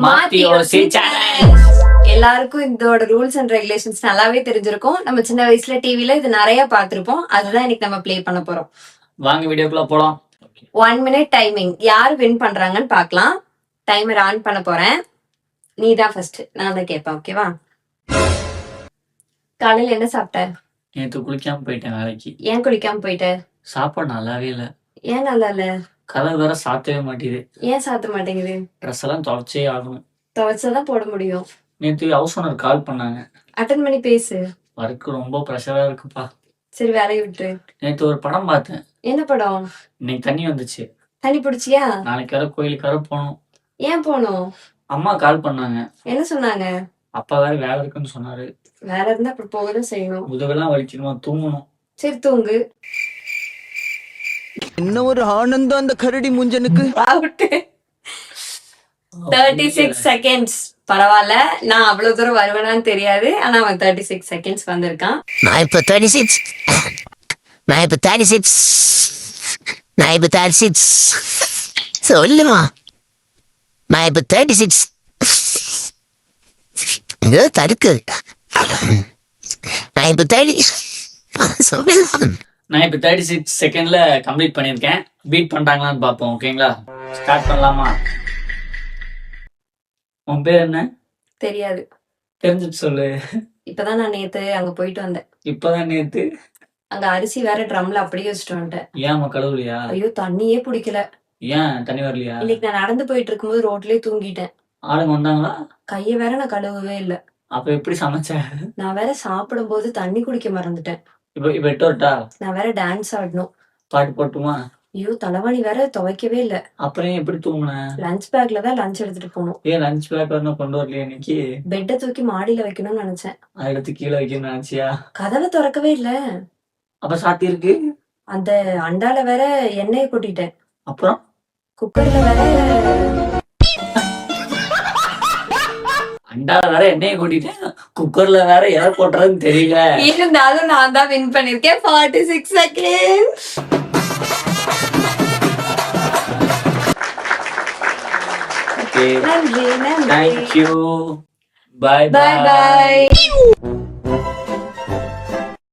மாத்தியோசி channel. எல்லாருக்கும் இதோட rules and regulations நல்லாவே தெரிஞ்சிருக்கும். நம்ம சின்ன வயசுல டிவில இது நிறைய பார்த்திருப்போம். அதுதான் இன்னைக்கு நம்ம ப்ளே பண்ண போறோம். வாங்க வீடியோக்குள்ள போலாம். 1 minute டைமிங். யார் வின் பண்றாங்கன்னு பார்க்கலாம். டைமர் ஆன் பண்ண போறேன். நீ தான் ஃபர்ஸ்ட். நான் தான் கேட்பேன். ஓகேவா? காலையில என்ன சாப்பிட்ட? நேற்று குளிக்காம போயிட்டேன் வேலைக்கு. ஏன் குளிக்காம போயிட்ட? சாப்பாடு நல்லாவே இல்லை. ஏன் நல்லா இல்ல? கலர் வேற சாத்தவே மாட்டேங்குது. ஏன் சாத்த மாட்டேங்குது? ட்ரெஸ் எல்லாம் துவைச்சே ஆகணும். துவைச்சாதான் போட முடியும். நேற்று ஹவுஸ் ஓனர் கால் பண்ணாங்க. அட்டன் பண்ணி பேசு. ஒர்க் ரொம்ப ப்ரெஷரா இருக்குப்பா. சரி, வேலையை விட்டுரு. நேற்று ஒரு படம் பார்த்தேன். என்ன படம்? இன்னைக்கு தண்ணி வந்துச்சு. தண்ணி பிடிச்சியா? நாளைக்கு வேற கோயிலுக்கு வேற போகணும். ஏன் போகணும்? அம்மா கால் பண்ணாங்க. என்ன சொன்னாங்க? அப்பா வேற வேலை இருக்குன்னு சொன்னாரு. வேலை இருந்தா அப்புறம் போகதான் செய்யணும். முதுகெல்லாம் வலிக்கணுமா, தூங்கணும். சரி, தூங்கு. என்ன ஒரு ஆனந்தம் அந்த கரடி முஞ்சனுக்கு. 36 seconds. பரவாயில்ல, நான் அவ்வளவு தூரம் வருவேனான்னு தெரியாது. ஆனா அவன் 36 seconds வந்திருக்கான். நான் இப்ப 36 சொல்லுமா. நான் இப்ப 36 தடுக்கு. நான் இப்ப 30 சொல்லலாம். நான் இப்போ 36 செகண்ட்ல கம்ப்ளீட் பண்ணியிருக்கேன். பீட் பண்றாங்களான்னு பார்ப்போம். ஓகேங்களா, ஸ்டார்ட் பண்ணலாமா? உன் பேர் என்ன? தெரியாது. தெரிஞ்சிட்டு சொல்லு. இப்பதான் நான் நேத்து அங்க போயிட்டு வந்தேன். இப்பதான் நேத்து அங்க அரிசி வேற ட்ரம்ல அப்படியே வச்சுட்டு வந்துட்டேன். ஏன் கழுவுலையா? ஐயோ, தண்ணியே பிடிக்கல. ஏன் தண்ணி வரலையா? இன்னைக்கு நான் நடந்து போயிட்டு இருக்கும்போது ரோட்லயே தூங்கிட்டேன். ஆளுங்க வந்தாங்களா? கைய வேற நான் கழுவவே இல்ல. அப்ப எப்படி சமைச்ச? நான் வேற சாப்பிடும் போது தண்ணி குடிக்க மறந்துட்டேன். இப்ப எட்டு வரட்டா? நான் வேற டான்ஸ் ஆடணும். பாட்டு போட்டுமா? ஐயோ, தலைவாணி வேற துவைக்கவே இல்ல. அப்புறம் எப்படி தூங்குன? லஞ்ச் பேக்ல தான் லஞ்ச் எடுத்துட்டு போகணும். ஏன் லஞ்ச் பேக் வரணும் கொண்டு வரலையா இன்னைக்கு? பெட்டை தூக்கி மாடியில வைக்கணும்னு நினைச்சேன். அதை எடுத்து கீழே வைக்கணும்னு நினைச்சியா? கதவை திறக்கவே இல்ல. அப்ப சாத்தி இருக்கு. அந்த அண்டால வேற எண்ணெயை கொட்டிட்டேன். அப்புறம் குக்கர்ல வேற அண்டால வேற எண்ணெயை கூட்டிட்டேன், குக்கர்ல வேற எதை போட்டுறதுன்னு தெரியல. இருந்தாலும் நான் தான் வின் பண்ணிருக்கேன். 46 seconds. Okay. நன்றி. Thank you. Bye Bye bye.